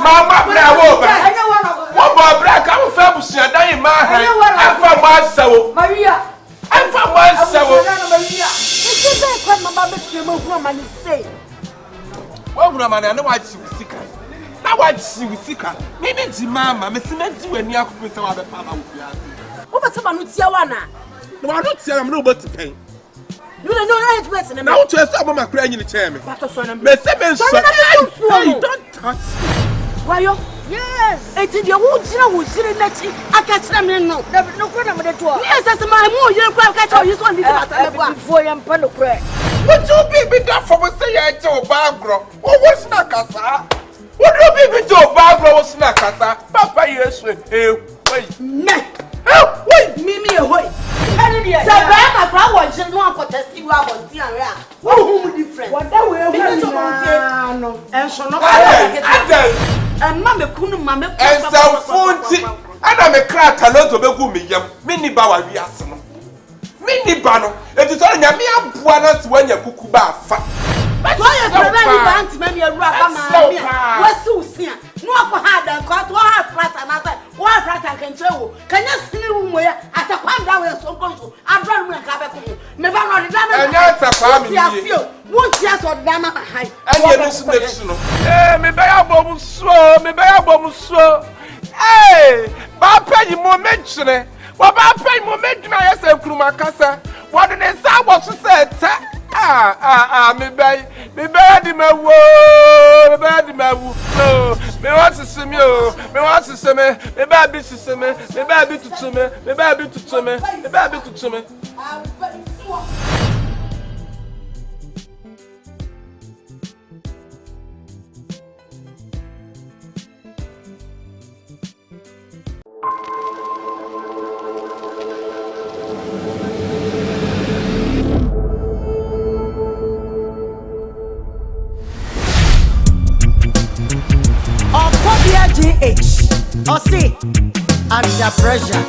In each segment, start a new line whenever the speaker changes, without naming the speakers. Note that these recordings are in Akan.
Mama bravo ba. Wo ba bra ka wo fa busia dan ma ha. Afa mo asawo.
Maria.
Afa mo asawo.
Maria. Ese be kwa mama be tue mo hu amani say.
Wo hu amani na wa chi sika. Na wa chi sika. Me bi di mama, me se na di wani akopɛ sɛ wa be pa ba wo fia.
Wo ba taba no tia wa na.
No wa no tia na me no bo tipen.
You don't know how to dress.
Now to stop my crying in the chair. Me don't touch me.
Why you? Yes. It's in your wood, you know, who's in that. I catch them in no. No problem with the door. Yes, that's my move. You can't catch all you want to before I'm pano crack.
What you be done for say I told Bagro? What was Nakasa? What do you be to Bagro was Nakasa? Papa, yes, wait. Wait, Mimi away.
Sabana Brown was no contest you are on Tiara. What different? What that way? No, and so no. And Mamma couldn't mamma and so 40. And I'm a crack a lot of a woman, mini bawa viasano. Mini bano, it is only a mere buonas when you cook bar fat. But why are you preventing to make me a rubber? What's so soon? No, hard and cut one flat another. One flat I can tell. Can you see where at a palm down with so conscious? I'm running a cabin. Maybe I'm not done. And that's a family. Won't just or damn high. And you're listening. Eh, maybe I bomb slow, maybe I bomb slow. Hey, Papa, you more mention it. What about paying more mention? I said, Kumakasa. What did they say? What you said? Me bad my woo, bad my woo. Me want to see me, me want to see me, me bad bitch to see me, me bad bitch to see me, me bad bitch to see me, me bad bitch to see me.
Or see, under pressure.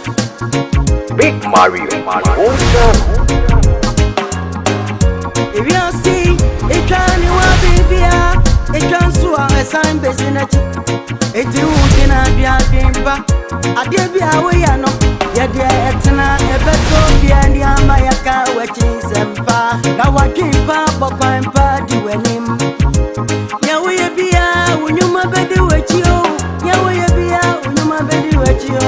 Big Mario,
if you see, it can you want baby, it can so a sign business. It you can be a dimpa. I did be away, I know. Yet, etna, a better be and the Amayaka, watching Sempa. Now I keep up, but I'm party when him. Yeah, we be a when you my baby with you. Yeah, we be a when you my baby with you.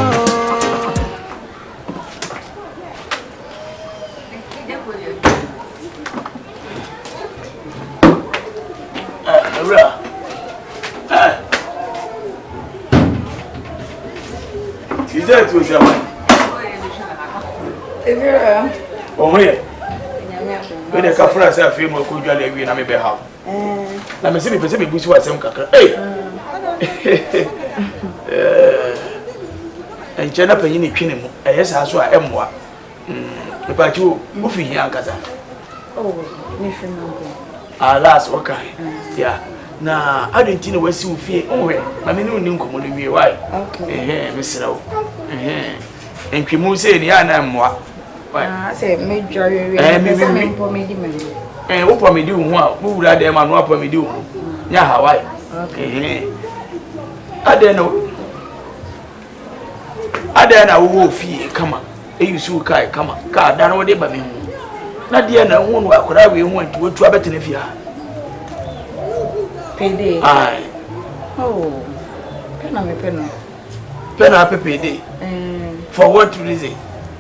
Is that what you want? Oh, yeah. When the Kafra said, I feel more good, I may be how. Let me see if you push what some caca. And Jenna Penny Kinemo, yes, I saw M. About you, moving here, Gaza. Oh, alas, okay. Yeah. Now, I didn't know what you fear. Oh, I mean, you knew commonly why. Okay, Miss Rowe. And Kimu said, "Yeah, moi."
I say, Major, and
what for me do? Who would I them and what for me do? Yeah, how I? Okay. I don't know. I don't know who fear come on. You so kai come on. God, I know what they by me. Not the end of one where could I be went to a better if you are.
Payday.
Aye.
Oh, penna.
Penna payday. For what reason?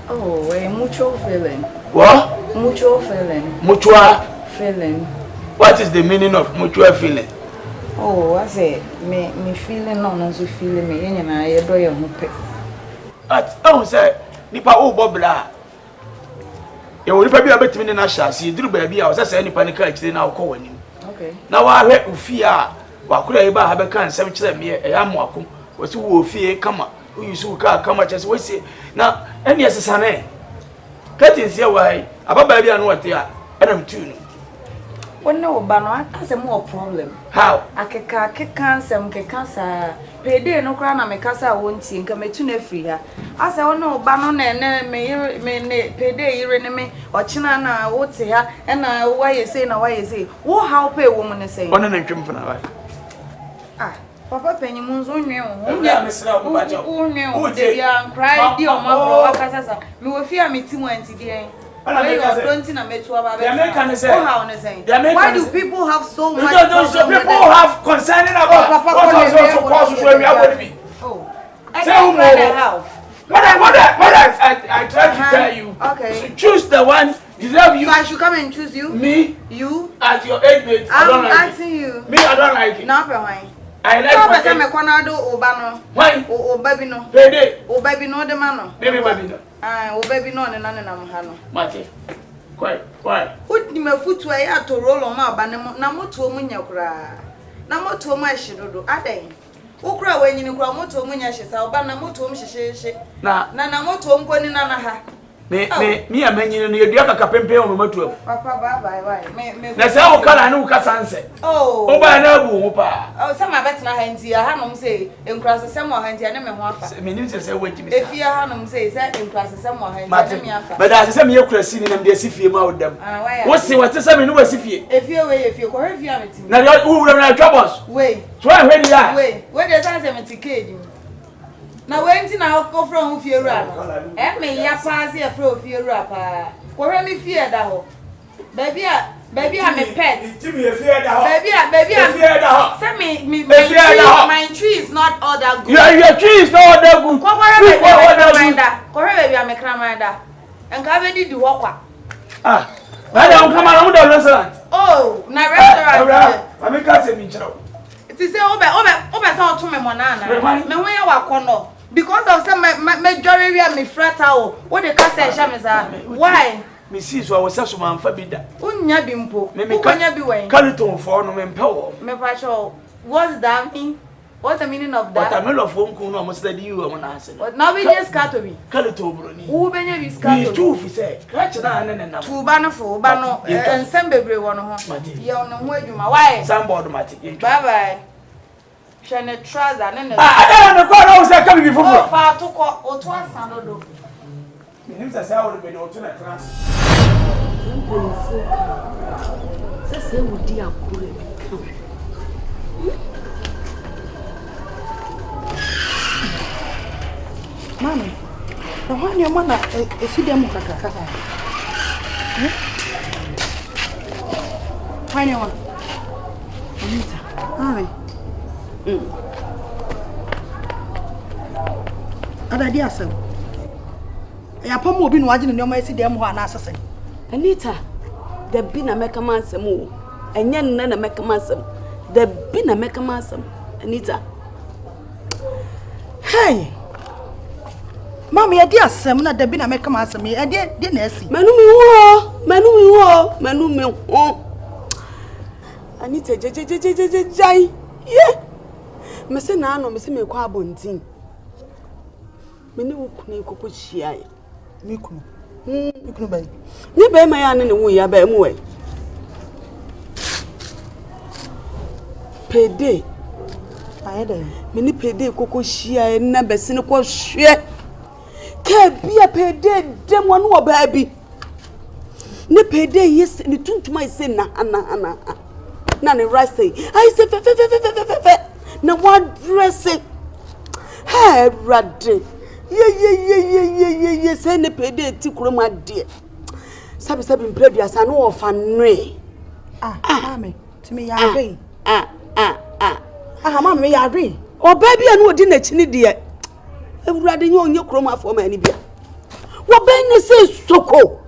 Oh, a mutual feeling.
What?
Mutual feeling.
Mutual
feeling.
What is the meaning of mutual feeling?
Oh, I say, me feeling no one so feeling me, and I do your hope.
At oh, say, Nipa oh Bobla. You will probably be between the national. See, drew baby, I was saying, panic actually now calling him.
Okay.
Now I let you fear. What could I ever have a can 7 me a yam was who fear come up. Who you so come much as we say. Now, and yes, son, eh? Cut is your way. About baby, I know what they are. And I'm too.
Well, no, but that's a more problem.
How?
I can't some cancer. Payday no crown, I'm a casa won't see and come to free her. I say, oh no, Banon and may payday your enemy or China, what say her, and why you say, now why you say, oh, how pay woman is saying.
One and jump on.
Ah, Papa penny moons on you. Cry, dear mother, Casasa. We will fear me 20 days. Why do people have so much?
Because people have concerning about what was supposed to be with me.
Oh, I don't know.
What I try to tell you.
Okay.
So choose the one deserve you.
So I should come and choose you.
Me.
You.
At your age mate.
I'm asking you.
Me, I don't like it.
No, why?
I like
my Conado Obano.
Why?
Oh, baby no.
Payday.
Oh, baby no, the man.
Baby, baby no.
Oh, baby no, and none of them.
Mate. Quite.
Put me a foot to a yard to roll on my banner. Namo to Munyakra. Namo to my shadow. Ade. Ukra when you grow moto Munyashes, I'll ban a moto she. Now, Nanamoto going in Anaha. Me, a man, you know, the other capempe on motor. Papa, bye. That's how I know Casanse. Oh, by no, Papa. Oh, some of that's not handy. I have say, in class some more handy. I never want to say, wait, if you have says that in class some more handy. But as some your Christine and the Sifia about them. What's the what's the same in Sifia? If you're away, if you're correct, you have it. Now, who will have troubles? Wait, try when you are. Wait, where does I 70K? Now when I go from Fiora, and me ya pass here from Fiora, where me fear that ho. Baby, I'm a pet. Baby, I'm fear that. Send me my tree is not all that good. Your tree is not all that good. Correct, I'm a cramander. And Gavin do walk. Ah, I don't come around the restaurant. Oh, na restaurant. I make us a mincho. It is over to me, Monana. Me when you walk on. Because of some majority of me fratao, what the Casa Shamisa. Why? Mrs. I was such a man for Bediide. Unya bimpo. Me can you be way? Kalyppo for no man power. Me pacho. What's that mean? What's the meaning of that? But I'm not phone call almost that you are answer. But now we just got to be Kalyppo. Who been you scatter? Two, he said. Catch an and two banner for Bano and some baby one of them. You know where you my wife. Somebody matic. Bye bye. Shane trouser and I don't know how I come before. Far to call or twice. I don't know. Means I would be no tonight class. Say, would dear cool. Mammy, the one your mother is them. Find your one. Mammy. Ada dia asem. Ya pam obi no agye ne nyoma esi dem ho ana asese. Anita, the bi na meka mansem o. Enye nna na meka mansem. The bi na meka mansem. Anita. Hey. Mama ya dia asem na the bi na meka mansem. E de na esi. Manu mi ho. Anita jai. Yeah. Me say na no me say me kwa abontin. Me ne wo kunu ikoko hia ye. Me kunu. Me kunu bai. Ni bai ma ya ne wo ya bai mu wai. Payday. Payday. Me ni Payday ikoko hia ye na bese ne ko hwe. Ka bia Payday dem wonu wo ba bi. Ne Payday yes ni tuntuma ise na ana. Na ne right say. I say fe. Na what dressing? Hey, Radde. Yeah. Send the Payday ti kuroma de. Sabi mpledi asa no ofa nwe. Mama, to me ya agree. Mama me ya agree. O baby anu odi na chini de. Ewurade nye onye kuroma afo ma ni bia. Wo ben ne se soko.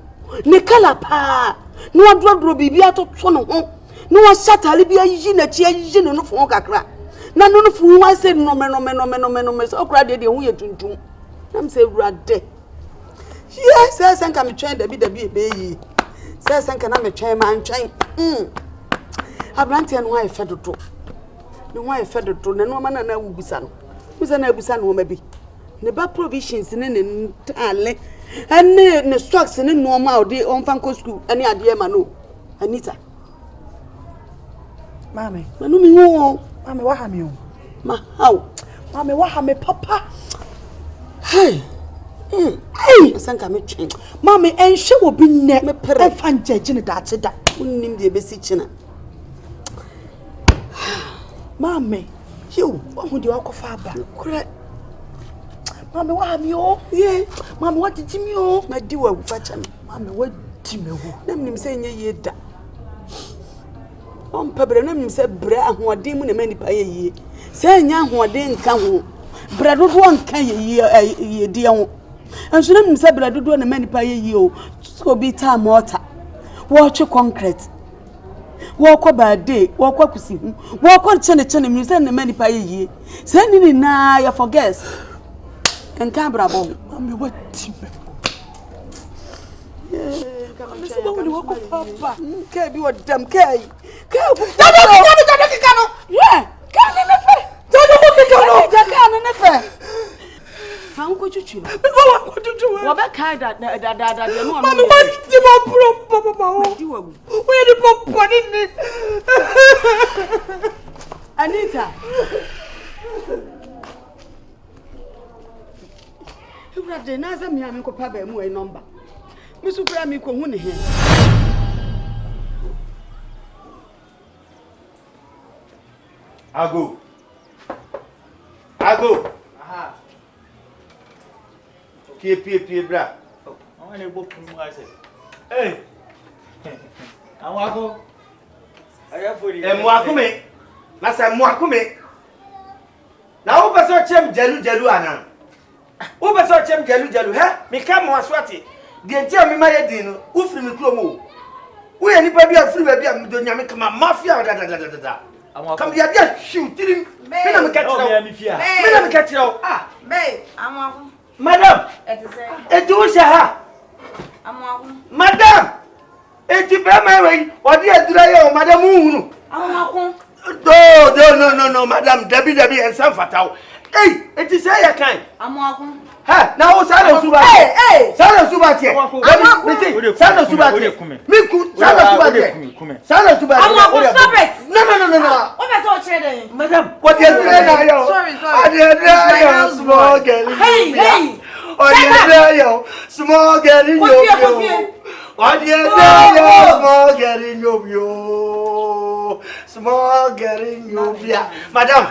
Ne kala pa. No adrodro bibia to no ho. No wa shatale bia yi na chi yi no fo kakra. Na no fu wan say no me so kra de hu ye tuntum nam say Radde yes say senka me twen da bi be yi say senka na me twen man twen abrantie no wa efe dodo na no ma na wubisa no ma bi ne ba provisions ne tale ne stocks ne no ma odi on fanko school ani ade ma no Anita mama manu mi ho Mama, what have you? Ma, how? Mama, what have me, Papa? Hey, Sanka, me change. Mama, and she will be near me, Pere, and judging that. Wouldn't name the basic. Mama,
You, what would you walk of Abba? Correct. Mamma, what have you? Yeah, Mamma, what did you? My dear, fetch him. Mamma, what did you? Let me say, ye da. On Pebble, let me say, Bra, who are demon and many pay. Say, young who are didn't come. Brad would one can ye, dear. And she let me say, Brad would one and many pay you. So be time water. Watch your concrete. Walk about day, walk up to see him. Walk on Chenny, you send the many pay ye. Send it in now for guests. And Cabra bomb. Mammy, what? Yeah, come on, walk up, Papa. Can't be what damn Kay. Yeah, can't in the fair. How could you choose? What about Kada? Mammy, what did you where the pop in it? Anita. You have the Nazam Yamiko Paba number. Miss Upramiko won him.
I go. Aha. Pie, bra. I want to book from myself. Hey. I want to go. I have for you. And Mwakume. Massa Mwakume. Now, over so chem jelu ana. Over so chem jelu, huh? Me come was swati. The entire me my dino, Ufri me clomo. We anybody are free, baby, I'm doing Yamaka mafia. Come here, just shoot him. Madam, catch it. Madam, catch it. Ah, May, I'm Madam, it was a Madam, it's a my way. What do you do, Madam Moon? No, Madam, Debbie, and some fatal. Hey, it is a kind. I'm walking. Ha, now Sano Suba. Hey, Sano Suba. Sano Suba. Sano Suba. Stop it. No. What is all trading? Madam, what is it? Sorry. Small girl. Hey. Oh, small girl in your what is small girl in your small girl in your Madam,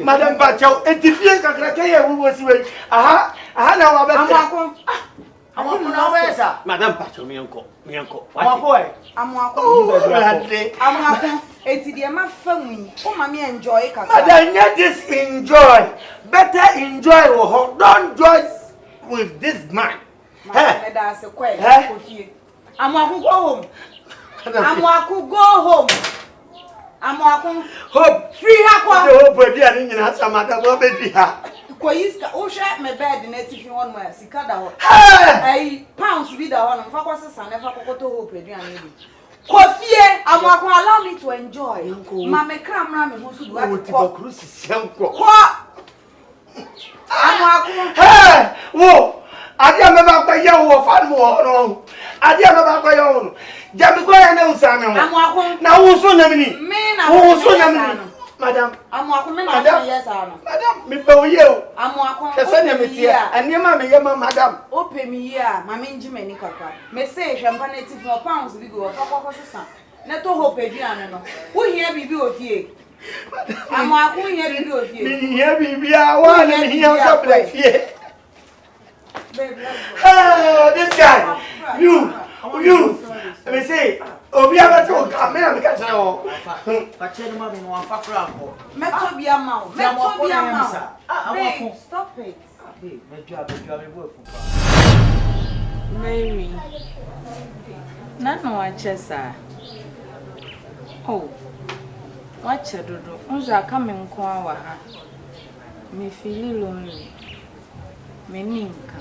Madam Pacho, and if you can who was away. Aha, now I'm Madam Pacho, me uncle. I'm it's the amount family. Oh, mammy, enjoy. Madam, not this enjoy. Better enjoy. Don't join with this man. That's a question. I'm walking home. I'm walking hope. Free hope, but you are in some other baby. Oh, shut my bed in it if you want my cicada. Hey, pounds with the honor. Focus and never go to hope. Coffee, I'm walking. Allow me to enjoy. Mamma, come round and who's to cruise. I'm walking. Hey, whoa. I didn't remember by your family. I didn't remember by your own. Jamiko and Elsan. I'm walking. Now, who's on me? Madam, I'm walking. Madam, yes, Madam, me for you. I'm walking. And your mamma, Madam. Open me here, my main Jimmy Kaka. May say champagne for pounds. We go for son. Not to hope a piano. Who here be with you? I'm walking here to do with you. Here be our one and he also plays here. Oh, this guy, you, let me see. Oh, we have a talk. I'm going to catch all. But tell me, I'm stop it.
Mary, none of our chests are. Oh, what you do? Who's are coming? Me feel lonely. Meninka.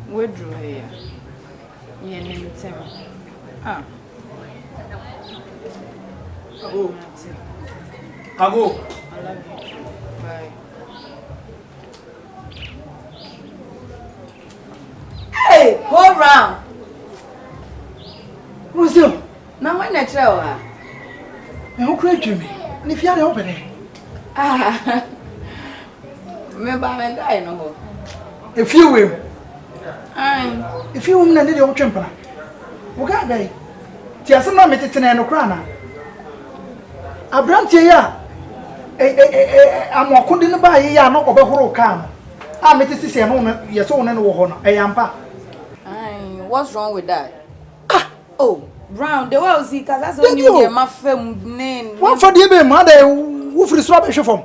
We drew here. You name it.
Kago.
I love you. Bye.
Hey, go round. What's up? Now when I tell her,
who created me? And if you are opening.
Remember my guy no.
If you will. If you will not need your champion. Oga gai. Ti asema metete no kra na. Abrantie ya. Amokonde ne ba ye ya no obehoro ka no. Ah metete se no yeso wona no wo ho no. Eyampa.
What's wrong with that? Oh, Brown, the way I see cuz that's when you get my fam name.
What for the be ma da wo free so be hwefom.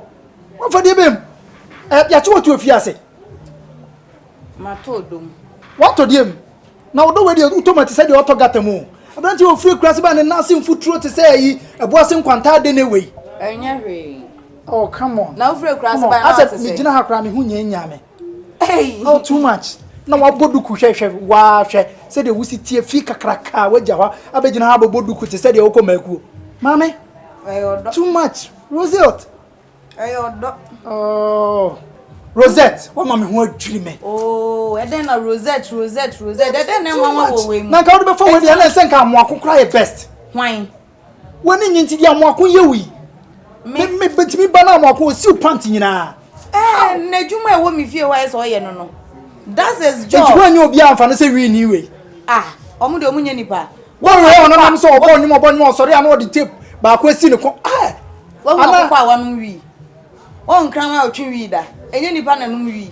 What for the be? Ya chi wotu afiase.
Ma to dom.
What to dem? Na odo we dey automate say dey auto gatamu. Abranti o free class ba ne nasi mfuturo te say yi eboase nkwanta de ne we.
Enya hwe.
Oh, come on.
Now free class ba na
say. Asa gina ha kra me hu nya me.
Hey.
Oh, too much. Na waboduku hwehwe wa hwe say dey wusi tie fi kakraka wagya hwa abegina ha boduku te say dey okomaku. Mame.
Ayodo.
Too much. Rozete.
Ayodo.
Oh. Rozete, what mama who dream me?
Oh, and then a Rozete. And then mama will win.
Na ka do be for we dey na say nka amoako kra ye best.
Why?
Woni nyinti di amoako yewi. Me betimi ba na amoako si pant nyina.
Na djuma e wo mi fie wa so ye no. That's his job.
Enti wanyi obi amfa no say wi ni we.
Omu de omunye nipa.
Won we on nam so obonnyum sori an o di tape ba ko asi ne ko.
Wo ko kwa wa no wi. On krama otwi wi da. Enye nipa na no wi.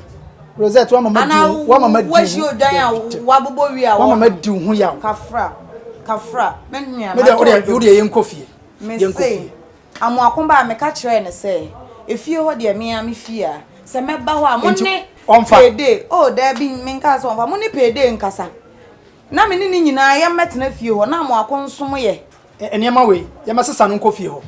Rozete wa mama di. Wa mama di.
Wa shi odan a wa bobo wi a.
Wa mama di hu ya.
Kafra. Menua.
Me de o de yen kofie.
Me say. Amu akomba me ka kire ne say. Efie ho de me am fie a. Se meba ho a monne. Payday. Oh, there be menka so on money Payday nkasa. Na me ni nyina ya metena fie ho na amu akonsom ye.
Enema we, ya masesa no nkofie ho.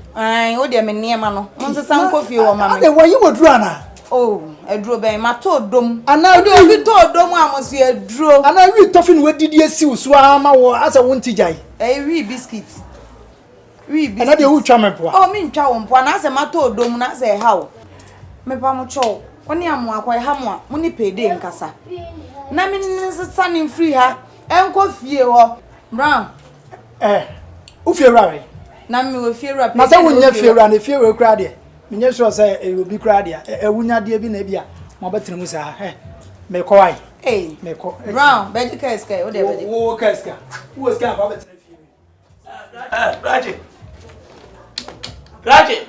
O de me niema no. Monsesa nkofie ho ma me.
Ade wayi woduru ana.
Oh, eduro ben ma to dom.
Ana
de obi to dom amoso eduro.
Ana wi tofin wadidi asiw so ama wo asa wonti jai.
Wi biscuit. Wi biscuit.
Ana de wu twa mepoa.
Oh, mi ntwa wo mpoa na ase ma to dom na ase hawo. Me pa mo cho. Oni amu akwa ha mo a mo ni Payday nkasa. Na me nsesa ni free ha. Enko fie ho. Brown.
U fie rawe.
Na me wo fie rawe.
Na say wonya fie rawe na fie we kra de. Menye sure say obi kra de. Ewunya de bi na bia. Mo betene mu sa. Me ko ai. Me ko.
Brown, Bediide keska, o de Bediide.
Wo keska. Wo ska ba betene fie.
Raji.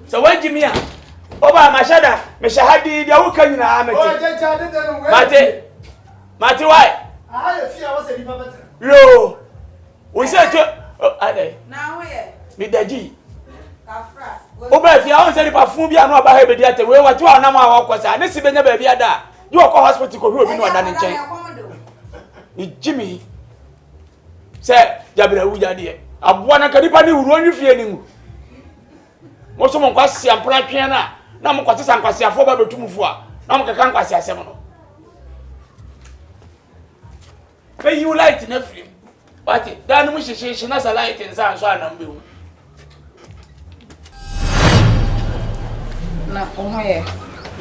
So when Jimmy Oba mashada me shahadi dia wuka nyina ameti.
Oh jeja de no we.
Mate why?
Ya fie a wose di ba betene.
Lo. We say to ade.
Na wo ye.
Me daji.
Kafra.
Oba fie a won say di perfume bia no aba ha Bediide we wati wa na ma wa kwasa ne si benya ba bia da. You go hospital ko obi no da ne nchen. Ni Jimmy. Say jabira wuja de. Aboa na kadipa ni wuru onwi fie ni mu. Mo so mo kwase ampra twen na mo kwase sankwase afo ba betumufu a na mo keka nkwase asem no. Pay you light na film. But dan mo hihihie na sa light nsa so anam bewu.
Na ohoye.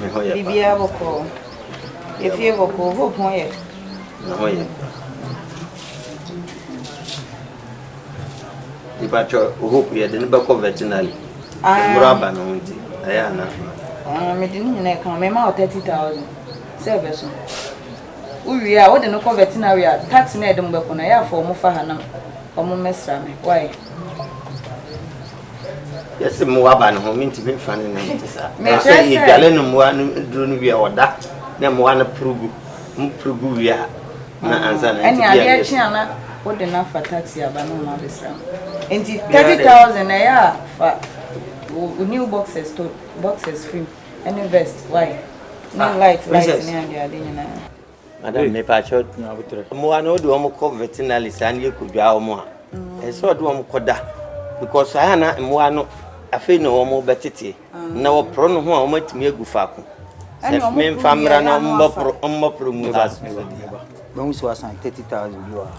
Me hoye.
Bibia boko. Efie boko ho hoye.
Na hoye. Ipacho hope ye de ne be conventional. Muraba no nti. Aya na.
Me de nyina kan me ma 30,000. Sebe so. Uwi a wo de no conventional a tax na edem be ko na ya for mo fa hanam. Omo mesra me. Why?
Yes, Muaba no minti me fa ne nti sa. Me say igale no muwa no duro no wi a oda. Na muwa na prugu. Prugu wi a. Na ansa na
nti bia. Eni ade ana wo de na fa taxi aba no ma besra. Nti 30,000 na ya fa new boxes free. Any vest, why? No light ni ande ade nyina.
Madam me pa cho muwa no do mo ko veterinary san ye ko dwa mo a. E so do mo koda because I na muwa no afi no mo betete na wo pro no ho a mo atimi agu fa ko. Me famra na mo pro mu das.
When we saw Asante 30,000 you are.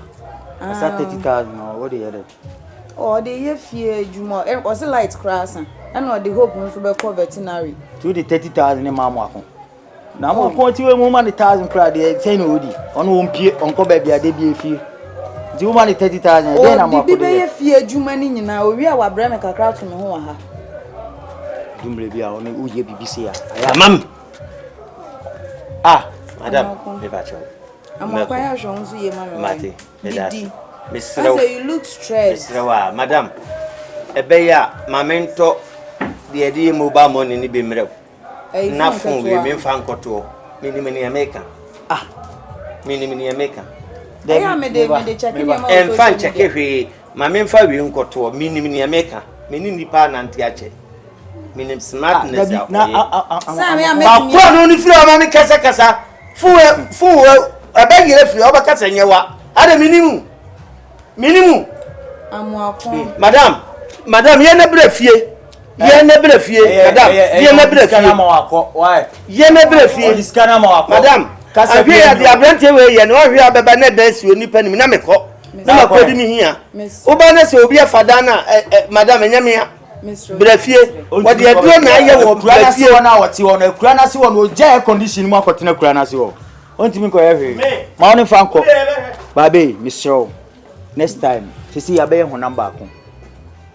Asante 30,000 what do you hear?
Oh, the year fear Juma. It was a light class, and the hope to be for veterinary.
To the 30,000 in Mamma. Now, I'm going to a woman 1,000 crowd, the 10 woody, on one pier, on Kobe, a debut fee. Do you want 30,000? Then I'm going to
fear Juma in now. We are Bremen crowd from home.
Dumble be only Uye BBC.
Mam. Madam,
I'm quite sure you, Mamma.
Mate,
Miss you look stressed.
Madam. Ebeya, mamento, the idea mobile money ni bimre. Nothing we mean fankoto. Mini America. Ah, mini America.
They are made checking
and fan check every Mamma Fabi unkoto, mini America. Mini Nipan and Tiache. Minim smartness. Now, only floor, Mammy Casa. Fool, I beg you if you over Casa and Yawa. At a minimum. Madame, you're never fear. You're never fear, Madame. You're never fear. Why? You're never fear. This Canama, Madame. I hear the Abrante way and all we have a banner dance with Nippon Minamico. Now, putting me here. Obanas will be a Fadana, Madame Yamia. Brefie, what you are doing, I will grant you 1 hour. You on a granasi one will jail condition more continue granasio. Want to make every morning Franco. Baby, Miss Show. Next time, to see a bear on number.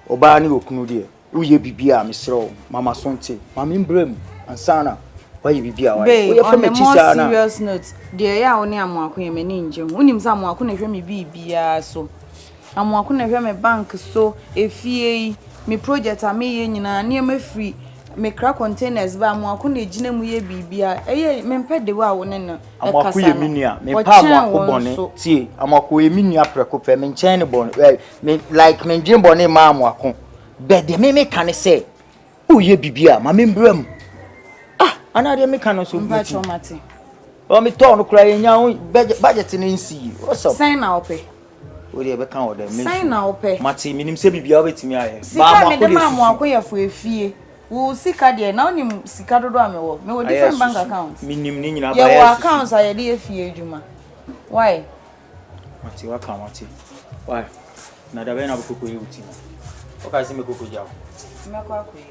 Obani Okunudia, Uye Bibia, Miss Show, Mama Sonte, Mammy Brim, and Sana. Why you be on a more serious note, dear, I only am walking a ninja. When him someone couldn't hear me be so. I'm walking a very bank so if ye. Me project a me nyina na me free me crack containers ba mo akona gina mu ye bibia eye me mpede wa wo ne no
amako ye minia me pa mo akobone tie amako ye minia prekope me nchen ne bon me like me ndwen bone ma mo ako be de me kan say o ye bibia ma me mbram ah ana de me kan so
mpa chomate
o me to no kra ye nya budget ne nsi what's up
sign na ope
we dey be kan o dem
sign na ope
mati minim se bibia obetimi aye
ba mo akode ma akoyefo efie wo sika de na onim sika dodo amewo me wo different bank account
minim ni nyina ba
ya wo accounts aye de efie adwuma why
mati wa kan mati why na da be na bukoko ye uti o ka se me koko jawo
me kwa akoye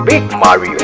Big Mario.